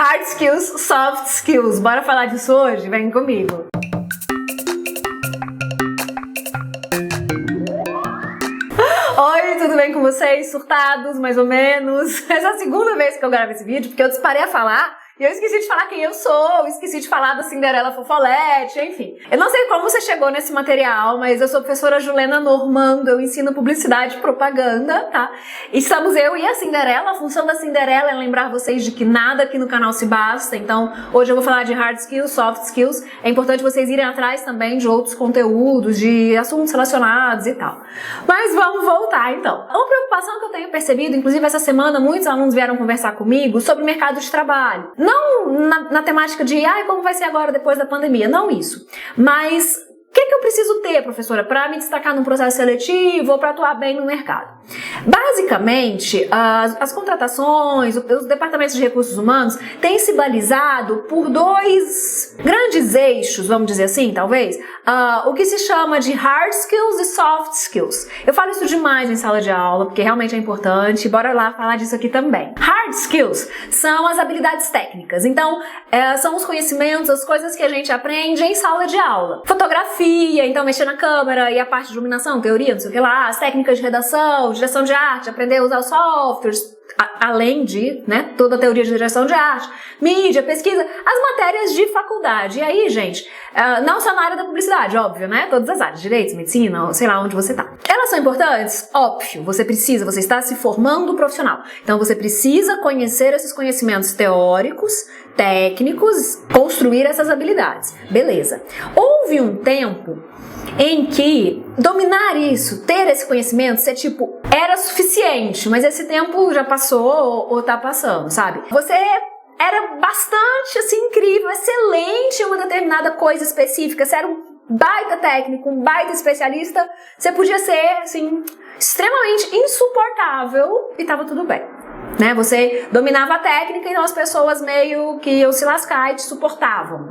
Hard skills, soft skills. Bora falar disso hoje? Vem comigo. Oi, tudo bem com vocês? Surtados, mais ou menos? Essa é a segunda vez que eu gravo esse vídeo, porque eu disparei a falar e eu esqueci de falar quem eu sou, eu esqueci de falar da Cinderela Fofolete, enfim. Eu não sei como você chegou nesse material, mas eu sou a professora Julena Normando, eu ensino publicidade e propaganda, tá? Estamos eu e a Cinderela. A função da Cinderela é lembrar vocês de que nada aqui no canal se basta, então hoje eu vou falar de hard skills, soft skills. É importante vocês irem atrás também de outros conteúdos, de assuntos relacionados e tal. Mas vamos voltar então. Uma preocupação que eu tenho percebido, inclusive essa semana muitos alunos vieram conversar comigo sobre o mercado de trabalho. Não na temática de, como vai ser agora depois da pandemia, não isso. Mas o que eu preciso ter, professora, para me destacar num processo seletivo ou para atuar bem no mercado? Basicamente, as contratações, os departamentos de recursos humanos têm se balizado por dois grandes eixos, vamos dizer assim, talvez, o que se chama de hard skills e soft skills. Eu falo isso demais em sala de aula, porque realmente é importante, bora lá falar disso aqui também. Hard skills são as habilidades técnicas, então são os conhecimentos, as coisas que a gente aprende em sala de aula. Fotografia, então mexer na câmera e a parte de iluminação, teoria, não sei o que lá, as técnicas de redação, direção de arte, aprender a usar os softwares, além de, toda a teoria de direção de arte, mídia, pesquisa, as matérias de faculdade. E aí, gente, não só na área da publicidade, óbvio, todas as áreas, direito, medicina, sei lá onde você tá. Elas são importantes? Óbvio, você está se formando profissional. Então você precisa conhecer esses conhecimentos teóricos, técnicos, construir essas habilidades. Beleza. Houve um tempo em que dominar isso, ter esse conhecimento, ser era suficiente, mas esse tempo já passou ou tá passando, sabe? Você era bastante, incrível, excelente em uma determinada coisa específica, você era um baita técnico, um baita especialista, você podia ser, extremamente insuportável e tava tudo bem. Você dominava a técnica, então as pessoas meio que iam se lascar e te suportavam,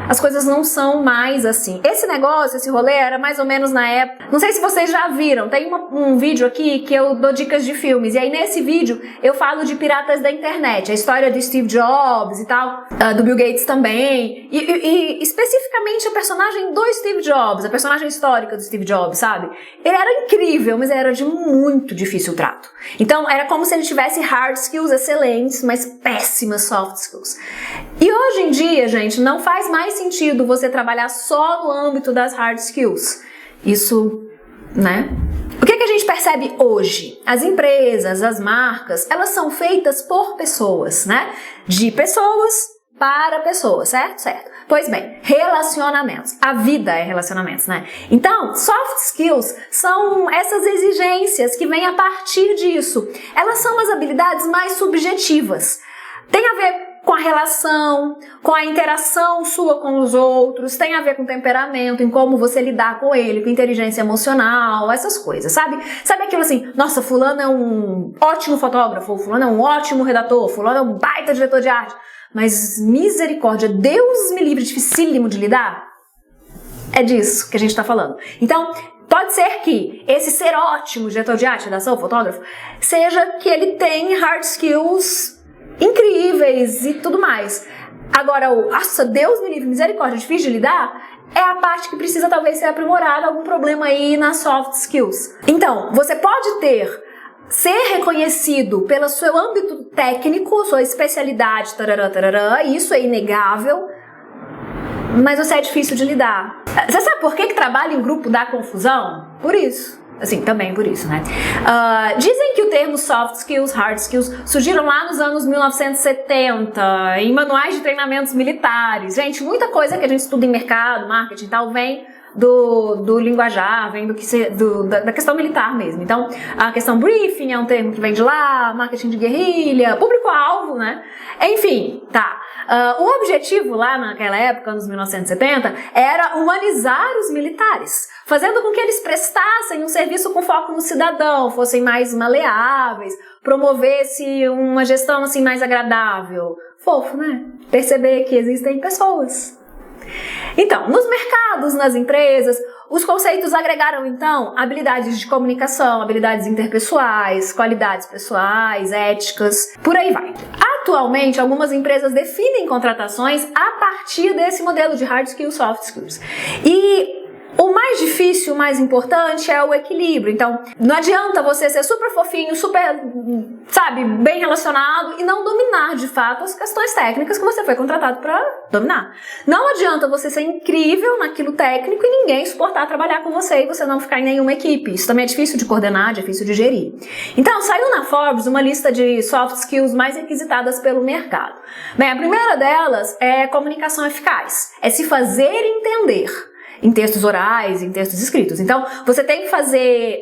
As coisas não são mais assim. Esse negócio, esse rolê era mais ou menos na época... Não sei se vocês já viram, tem um vídeo aqui que eu dou dicas de filmes. E aí nesse vídeo eu falo de piratas da internet, a história do Steve Jobs e tal, do Bill Gates também. E especificamente a personagem do Steve Jobs, a personagem histórica do Steve Jobs, sabe? Ele era incrível, mas era de muito difícil trato. Então era como se ele tivesse hard skills excelentes, mas péssimas soft skills. E hoje em dia, gente, não faz mais sentido você trabalhar só no âmbito das hard skills. Isso, O que a gente percebe hoje? As empresas, as marcas, elas são feitas por pessoas, De pessoas para pessoas, certo? Certo. Pois bem, relacionamentos. A vida é relacionamentos, Então, soft skills são essas exigências que vêm a partir disso. Elas são as habilidades mais subjetivas. Tem a ver com a relação, com a interação sua com os outros, tem a ver com temperamento, em como você lidar com ele, com inteligência emocional, essas coisas, sabe? Sabe aquilo nossa, fulano é um ótimo fotógrafo, fulano é um ótimo redator, fulano é um baita diretor de arte, mas misericórdia, Deus me livre, dificílimo de lidar? É disso que a gente tá falando. Então, pode ser que esse ser ótimo diretor de arte, redação, fotógrafo, seja que ele tem hard skills incríveis e tudo mais. Agora, nossa, Deus me livre, misericórdia, difícil de lidar, é a parte que precisa talvez ser aprimorada, algum problema aí nas soft skills. Então, você pode ser reconhecido pelo seu âmbito técnico, sua especialidade, isso é inegável, mas você é difícil de lidar. Você sabe por que trabalho em grupo dá confusão? Por isso. Também por isso, Dizem que o termo soft skills, hard skills, surgiram lá nos anos 1970, em manuais de treinamentos militares. Gente, muita coisa que a gente estuda em mercado, marketing e tal, vem do linguajar, vem da questão militar mesmo. Então, a questão briefing é um termo que vem de lá, marketing de guerrilha, público-alvo, Enfim, tá. O objetivo lá naquela época, nos 1970, era humanizar os militares, fazendo com que eles prestassem um serviço com foco no cidadão, fossem mais maleáveis, promovesse uma gestão mais agradável. Fofo, Perceber que existem pessoas Então, nos mercados, nas empresas, os conceitos agregaram, então, habilidades de comunicação, habilidades interpessoais, qualidades pessoais, éticas, por aí vai. Atualmente, algumas empresas definem contratações a partir desse modelo de hard skills, soft skills. E o mais difícil, o mais importante é o equilíbrio. Então, não adianta você ser super fofinho, super, sabe, bem relacionado e não dominar de fato as questões técnicas que você foi contratado para dominar. Não adianta você ser incrível naquilo técnico e ninguém suportar trabalhar com você e você não ficar em nenhuma equipe. Isso também é difícil de coordenar, difícil de gerir. Então, saiu na Forbes uma lista de soft skills mais requisitadas pelo mercado. Bem, a primeira delas é comunicação eficaz. É se fazer entender. Em textos orais, em textos escritos. Então, você tem que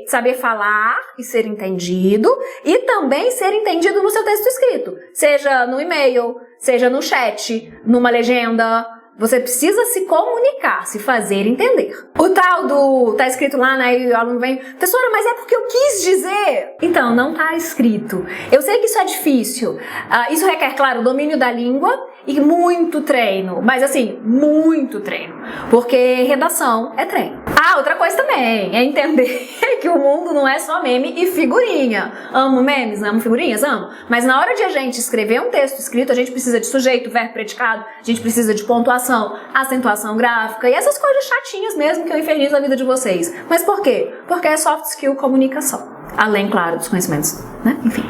saber falar e ser entendido e também ser entendido no seu texto escrito. Seja no e-mail, seja no chat, numa legenda. Você precisa se comunicar, se fazer entender. O tal do... tá escrito lá, né? E o aluno vem... Professora, mas é porque eu quis dizer. Então, não tá escrito. Eu sei que isso é difícil. Isso requer, claro, domínio da língua e muito treino. Mas, assim, muito treino. Porque redação é treino. Outra coisa também é entender que o mundo não é só meme e figurinha. Amo memes, amo figurinhas, amo. Mas na hora de a gente escrever um texto escrito, a gente precisa de sujeito, verbo, predicado, a gente precisa de pontuação, acentuação gráfica e essas coisas chatinhas mesmo que eu infernizo a vida de vocês. Mas por quê? Porque é soft skill comunicação. Além, claro, dos conhecimentos, né? Enfim.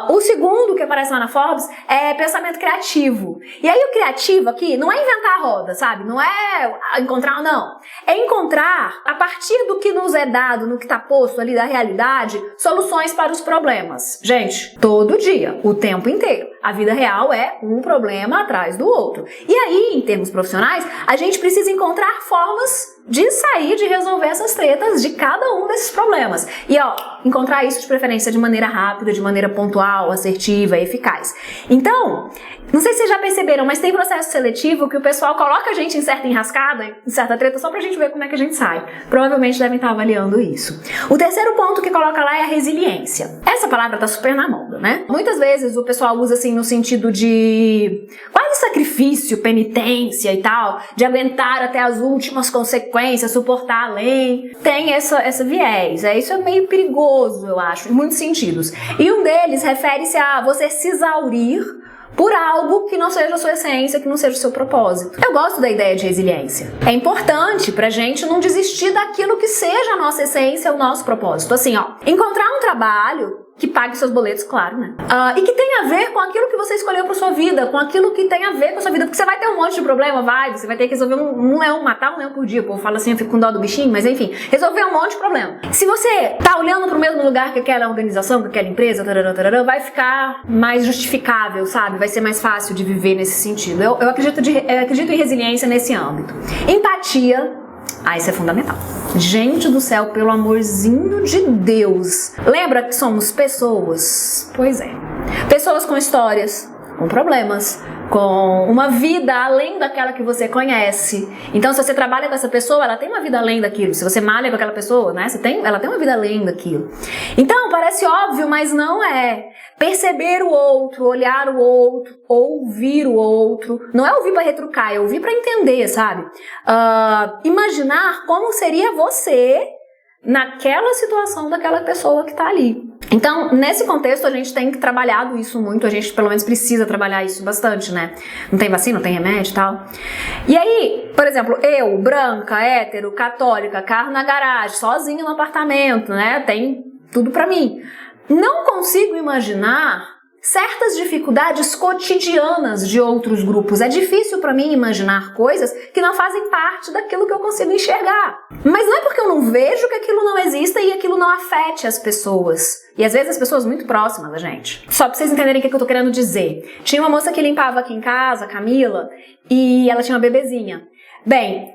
O segundo que aparece lá na Forbes é pensamento criativo. E aí o criativo aqui não é inventar a roda, sabe? Não é encontrar, não. É encontrar, a partir do que nos é dado, no que está posto ali da realidade, soluções para os problemas. Gente, todo dia, o tempo inteiro. A vida real é um problema atrás do outro. E aí, em termos profissionais, a gente precisa encontrar formas de sair, de resolver essas tretas de cada um desses problemas. E encontrar isso de preferência de maneira rápida, de maneira pontual, assertiva e eficaz. Então, não sei se vocês já perceberam, mas tem processo seletivo que o pessoal coloca a gente em certa enrascada, em certa treta, só pra gente ver como é que a gente sai. Provavelmente devem estar avaliando isso. O terceiro ponto que coloca lá é a resiliência. Essa palavra tá super na moda, né? Muitas vezes o pessoal usa assim no sentido de quase sacrifício, penitência e tal, de aguentar até as últimas consequências, suportar além. Tem essa viés. Isso é meio perigoso, eu acho, em muitos sentidos. E um deles refere-se a você se exaurir por algo que não seja a sua essência, que não seja o seu propósito. Eu gosto da ideia de resiliência. É importante pra gente não desistir daquilo que seja a nossa essência, o nosso propósito. Assim, encontrar um trabalho que pague seus boletos, claro, né? E que tenha a ver com aquilo que você escolheu pra sua vida, com aquilo que tem a ver com a sua vida. Porque você vai ter um monte de problema, você vai ter que resolver um leão, matar um leão por dia. O povo fala assim, eu fico com dó do bichinho, mas enfim, resolver um monte de problema. Se você tá olhando pro mesmo lugar que aquela organização, que aquela empresa, vai ficar mais justificável, sabe? Vai ser mais fácil de viver nesse sentido. Eu acredito em resiliência nesse âmbito. Empatia. Isso é fundamental. Gente do céu, pelo amorzinho de Deus. Lembra que somos pessoas? Pois é. Pessoas com histórias, com problemas, com uma vida além daquela que você conhece. Então, se você trabalha com essa pessoa, ela tem uma vida além daquilo. Se você malha com aquela pessoa, né? Ela tem uma vida além daquilo. Então, parece óbvio, mas não é. Perceber o outro, olhar o outro, ouvir o outro. Não é ouvir para retrucar, é ouvir para entender, sabe? Imaginar como seria você naquela situação daquela pessoa que tá ali. Então, nesse contexto, a gente tem trabalhado isso muito, a gente pelo menos precisa trabalhar isso bastante, né? Não tem vacina, não tem remédio e tal. E aí, por exemplo, eu, branca, hétero, católica, carro na garagem, sozinha no apartamento, né? Tem tudo pra mim. Não consigo imaginar certas dificuldades cotidianas de outros grupos. É difícil para mim imaginar coisas que não fazem parte daquilo que eu consigo enxergar. Mas não é porque eu não vejo que aquilo não exista e aquilo não afete as pessoas. E às vezes as pessoas muito próximas da gente. Só pra vocês entenderem o que eu tô querendo dizer. Tinha uma moça que limpava aqui em casa, a Camila, e ela tinha uma bebezinha. Bem,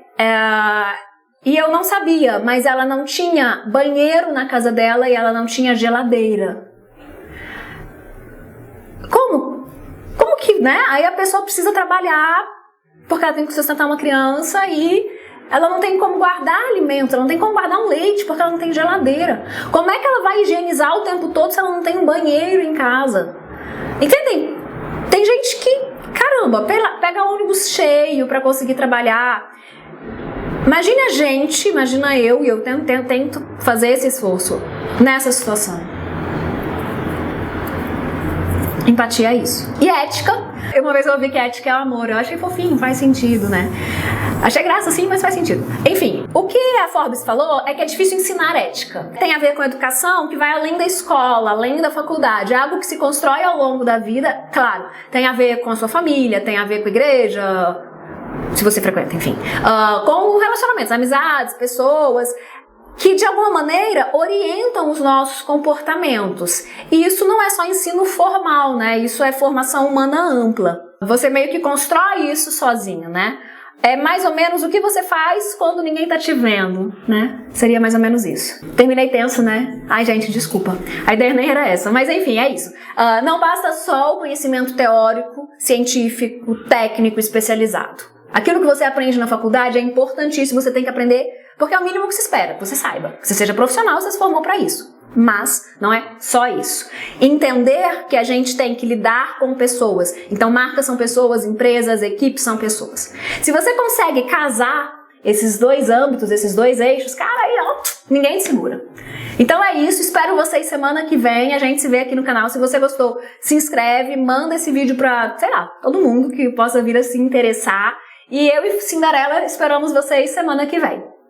e eu não sabia, mas ela não tinha banheiro na casa dela e ela não tinha geladeira. Como que, né? Aí a pessoa precisa trabalhar porque ela tem que sustentar uma criança e ela não tem como guardar alimento, ela não tem como guardar um leite porque ela não tem geladeira. Como é que ela vai higienizar o tempo todo se ela não tem um banheiro em casa? Entendem? Tem gente que, caramba, caramba, pega ônibus cheio para conseguir trabalhar. Imagina eu, e eu tento fazer esse esforço nessa situação. Empatia é isso. E ética. Uma vez eu ouvi que ética é o amor. Eu achei fofinho, faz sentido, né? Achei graça sim, mas faz sentido. Enfim, o que a Forbes falou é que é difícil ensinar ética. Tem a ver com educação que vai além da escola, além da faculdade. É algo que se constrói ao longo da vida. Claro, tem a ver com a sua família, tem a ver com a igreja, se você frequenta, enfim. Com relacionamentos, amizades, pessoas que de alguma maneira orientam os nossos comportamentos. E isso não é só ensino formal, né? Isso é formação humana ampla. Você meio que constrói isso sozinho, né? É mais ou menos o que você faz quando ninguém tá te vendo, né? Seria mais ou menos isso. Terminei tenso, né? Ai, gente, desculpa. A ideia nem era essa, mas enfim, é isso. Não basta só o conhecimento teórico, científico, técnico, especializado. Aquilo que você aprende na faculdade é importantíssimo, você tem que aprender, porque é o mínimo que se espera, que você saiba. Que você seja profissional, você se formou para isso. Mas não é só isso. Entender que a gente tem que lidar com pessoas. Então, marcas são pessoas, empresas, equipes são pessoas. Se você consegue casar esses dois âmbitos, esses dois eixos, cara, aí ó, ninguém te segura. Então é isso, espero vocês semana que vem, a gente se vê aqui no canal. Se você gostou, se inscreve, manda esse vídeo pra, sei lá, todo mundo que possa vir a se interessar. E eu e Cinderela esperamos vocês semana que vem.